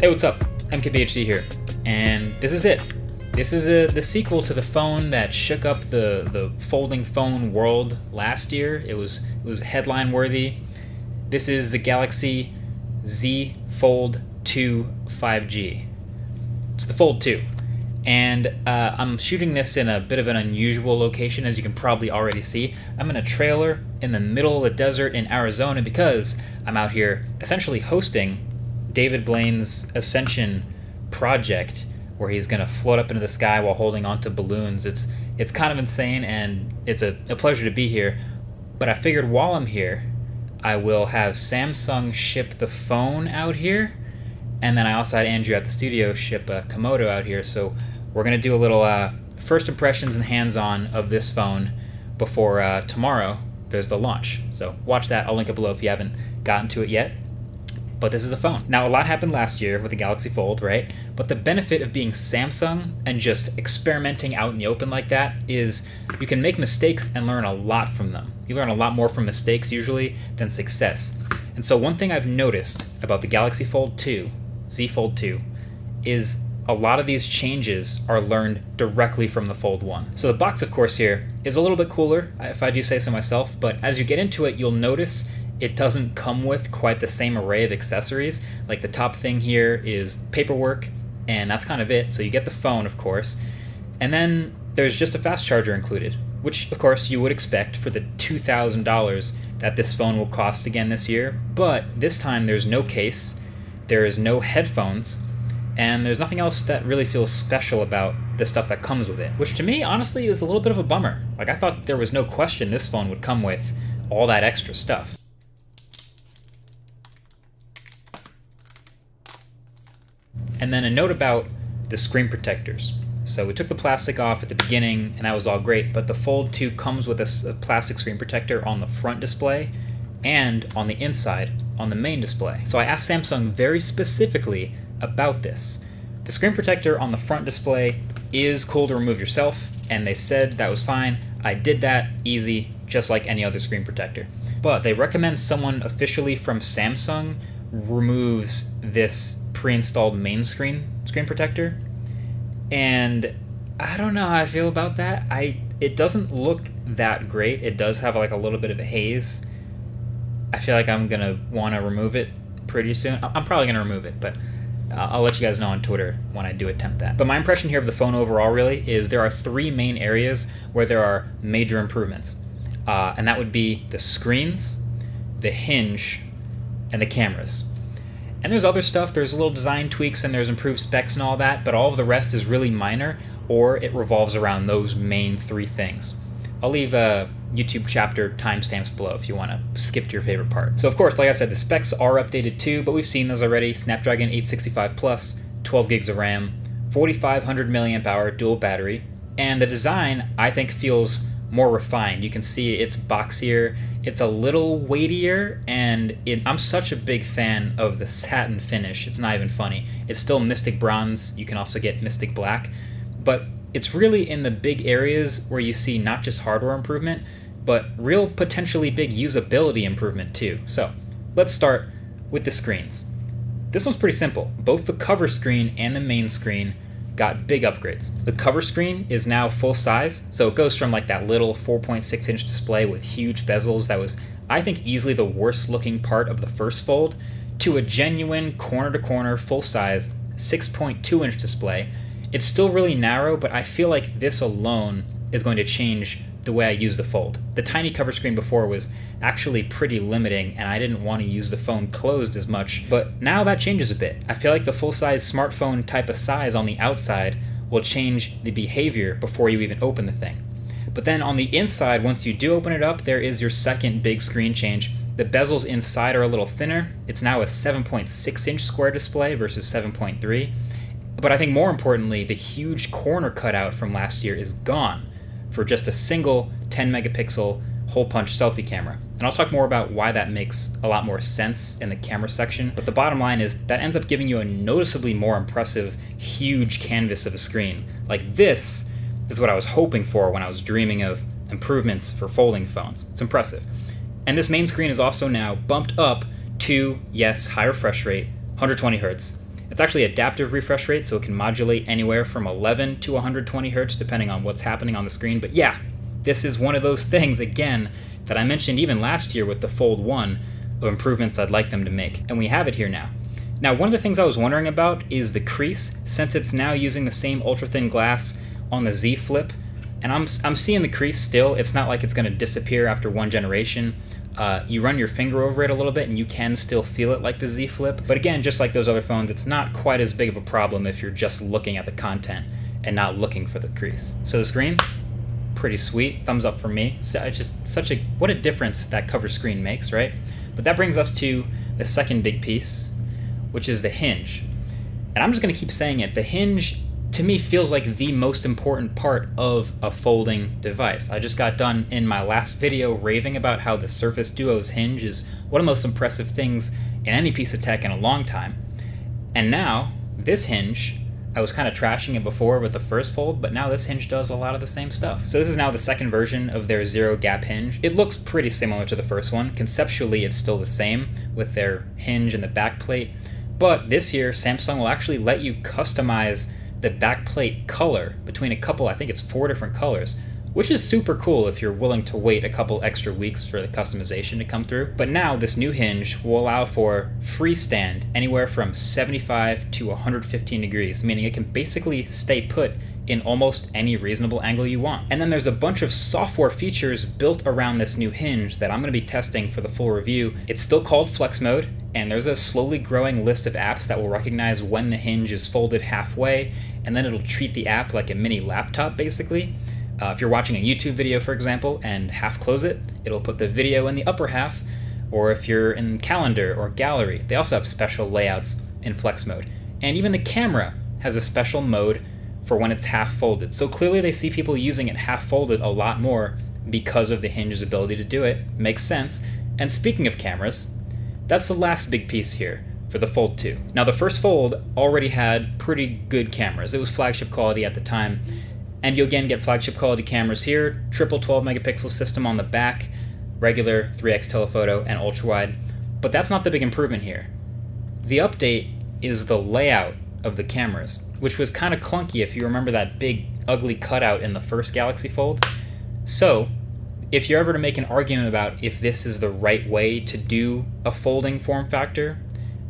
Hey, what's up? MKBHD here, and this is it. This is the sequel to the phone that shook up the folding phone world last year. It was headline worthy. This is the Galaxy Z Fold 2 5G. It's the Fold 2, and I'm shooting this in a bit of an unusual location, as you can probably already see. I'm in a trailer in the middle of the desert in Arizona because I'm out here essentially hosting David Blaine's Ascension project, where he's going to float up into the sky while holding onto balloons. It's kind of insane, and it's a pleasure to be here. But I figured while I'm here, I will have Samsung ship the phone out here, and then I also had Andrew at the studio ship a Komodo out here. So we're going to do a little first impressions and hands-on of this phone before tomorrow there's the launch. So watch that. I'll link it below if you haven't gotten to it yet. But this is the phone. Now, a lot happened last year with the Galaxy Fold, right? But the benefit of being Samsung and just experimenting out in the open like that is you can make mistakes and learn a lot from them. You learn a lot more from mistakes usually than success. And so one thing I've noticed about the Galaxy Fold 2, Z Fold 2, is a lot of these changes are learned directly from the Fold 1. So the box, of course, here is a little bit cooler, if I do say so myself, but as you get into it, you'll notice it doesn't come with quite the same array of accessories. Like the top thing here is paperwork, and that's kind of it. So you get the phone, of course, and then there's just a fast charger included, which of course you would expect for the $2,000 that this phone will cost again this year. But this time there's no case, there is no headphones, and there's nothing else that really feels special about the stuff that comes with it, which to me honestly is a little bit of a bummer. Like, I thought there was no question this phone would come with all that extra stuff. And then a note about the screen protectors. So we took the plastic off at the beginning, and that was all great, but the Fold 2 comes with a plastic screen protector on the front display and on the inside on the main display. So I asked Samsung very specifically about this. The screen protector on the front display is cool to remove yourself, and they said that was fine. I did that, easy, just like any other screen protector. But they recommend someone officially from Samsung removes this pre-installed main screen protector, and I don't know how I feel about that. It doesn't look that great. It does have like a little bit of a haze. I feel like I'm gonna want to remove it pretty soon. I'm probably gonna remove it, but I'll let you guys know on Twitter when I do attempt that. But my impression here of the phone overall really is there are three main areas where there are major improvements, and that would be the screens, the hinge, and the cameras. And there's other stuff, there's little design tweaks and there's improved specs and all that, but all of the rest is really minor, or it revolves around those main three things. I'll leave YouTube chapter timestamps below if you want to skip to your favorite part. So of course, like I said, the specs are updated too, but we've seen those already. Snapdragon 865 Plus, 12 gigs of RAM, 4500 milliamp hour dual battery, and the design I think feels more refined. You can see it's boxier, it's a little weightier, and I'm such a big fan of the satin finish. It's not even funny. It's still Mystic Bronze. You can also get Mystic Black, but it's really in the big areas where you see not just hardware improvement, but real potentially big usability improvement too. So let's start with the screens. This one's pretty simple. Both the cover screen and the main screen got big upgrades. The cover screen is now full size, so it goes from like that little 4.6 inch display with huge bezels that was, I think, easily the worst looking part of the first Fold, to a genuine corner to corner full size 6.2 inch display. It's still really narrow, but I feel like this alone is going to change the way I use the Fold. The tiny cover screen before was actually pretty limiting, and I didn't want to use the phone closed as much, but now that changes a bit. I feel like the full-size smartphone type of size on the outside will change the behavior before you even open the thing. But then on the inside, once you do open it up, there is your second big screen change. The bezels inside are a little thinner. It's now a 7.6 inch square display versus 7.3. But I think more importantly, the huge corner cutout from last year is gone for just a single 10 megapixel hole punch selfie camera. And I'll talk more about why that makes a lot more sense in the camera section. But the bottom line is that ends up giving you a noticeably more impressive, huge canvas of a screen. Like, this is what I was hoping for when I was dreaming of improvements for folding phones. It's impressive. And this main screen is also now bumped up to, yes, high refresh rate, 120 Hz. It's actually adaptive refresh rate, so it can modulate anywhere from 11 to 120 Hz depending on what's happening on the screen. But yeah, this is one of those things, again, that I mentioned even last year with the Fold 1 of improvements I'd like them to make. And we have it here now. Now, one of the things I was wondering about is the crease, since it's now using the same ultra-thin glass on the Z Flip. And I'm seeing the crease still. It's not like it's going to disappear after one generation. You run your finger over it a little bit and you can still feel it like the Z Flip. But again, just like those other phones, it's not quite as big of a problem if you're just looking at the content and not looking for the crease. So the screen's pretty sweet. Thumbs up for me. So it's just what a difference that cover screen makes, right? But that brings us to the second big piece, which is the hinge. And I'm just going to keep saying it. The hinge, to me, feels like the most important part of a folding device. I just got done in my last video raving about how the Surface Duo's hinge is one of the most impressive things in any piece of tech in a long time. And now, this hinge, I was kind of trashing it before with the first Fold, but now this hinge does a lot of the same stuff. So this is now the second version of their zero gap hinge. It looks pretty similar to the first one. Conceptually, it's still the same with their hinge and the back plate. But this year, Samsung will actually let you customize the backplate color between a couple, I think it's 4 different colors, which is super cool if you're willing to wait a couple extra weeks for the customization to come through. But now this new hinge will allow for freestand anywhere from 75 to 115 degrees, meaning it can basically stay put in almost any reasonable angle you want. And then there's a bunch of software features built around this new hinge that I'm going to be testing for the full review. It's still called Flex Mode, and there's a slowly growing list of apps that will recognize when the hinge is folded halfway, and then it'll treat the app like a mini laptop, basically. If you're watching a YouTube video, for example, and half close it, it'll put the video in the upper half. Or if you're in Calendar or Gallery, they also have special layouts in Flex Mode. And even the camera has a special mode for when it's half folded. So clearly they see people using it half folded a lot more because of the hinge's ability to do it. Makes sense. And speaking of cameras, that's the last big piece here for the Fold 2. Now the first Fold already had pretty good cameras. It was flagship quality at the time. And you again get flagship quality cameras here, triple 12 megapixel system on the back, regular 3x telephoto and ultra wide. But that's not the big improvement here. The update is the layout of the cameras, which was kind of clunky if you remember that big ugly cutout in the first Galaxy Fold. So if you're ever to make an argument about if this is the right way to do a folding form factor,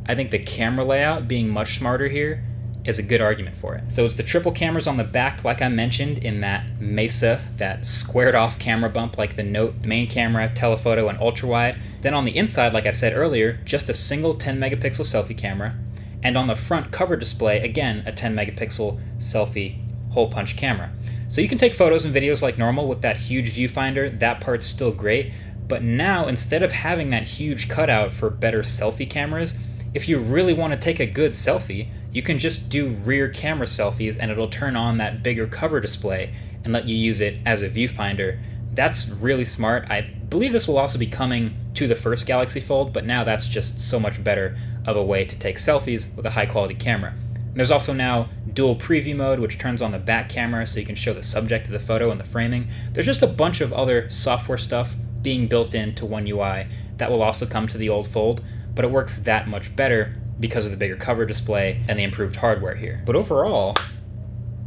I think the camera layout being much smarter here is a good argument for it. So it's the triple cameras on the back, like I mentioned, in that Mesa, that squared off camera bump like the Note, main camera, telephoto, and ultra wide. Then on the inside, like I said earlier, just a single 10 megapixel selfie camera. And on the front cover display, again, a 10 megapixel selfie hole punch camera. So you can take photos and videos like normal with that huge viewfinder. That part's still great. But now, instead of having that huge cutout for better selfie cameras, if you really want to take a good selfie, you can just do rear camera selfies and it'll turn on that bigger cover display and let you use it as a viewfinder. That's really smart. I believe this will also be coming to the first Galaxy Fold, but now that's just so much better of a way to take selfies with a high quality camera. And there's also now dual preview mode, which turns on the back camera so you can show the subject of the photo and the framing. There's just a bunch of other software stuff being built into One UI that will also come to the old Fold, but it works that much better because of the bigger cover display and the improved hardware here. But overall,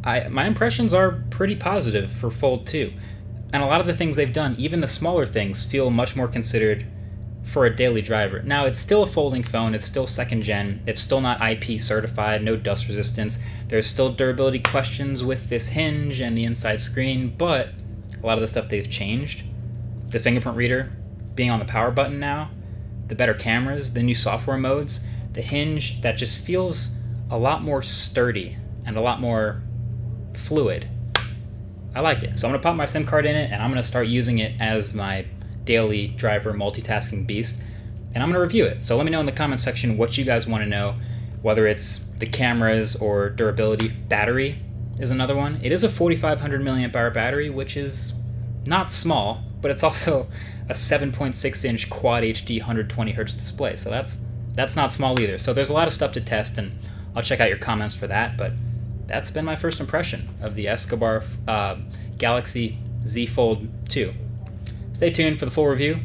my impressions are pretty positive for Fold 2. And a lot of the things they've done, even the smaller things, feel much more considered for a daily driver. Now, it's still a folding phone, it's still second gen, it's still not IP certified, no dust resistance. There's still durability questions with this hinge and the inside screen, but a lot of the stuff they've changed. The fingerprint reader being on the power button now, the better cameras, the new software modes, the hinge that just feels a lot more sturdy and a lot more fluid. I like it. So I'm going to pop my SIM card in it and I'm going to start using it as my daily driver multitasking beast. And I'm going to review it. So let me know in the comment section what you guys want to know, whether it's the cameras or durability. Battery is another one. It is a 4,500 milliamp hour battery, which is not small, but it's also a 7.6 inch Quad HD 120 Hz display. So that's not small either. So there's a lot of stuff to test, and I'll check out your comments for that. But that's been my first impression of the Escobar Galaxy Z Fold 2. Stay tuned for the full review.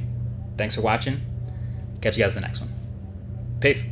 Thanks for watching. Catch you guys in the next one. Peace.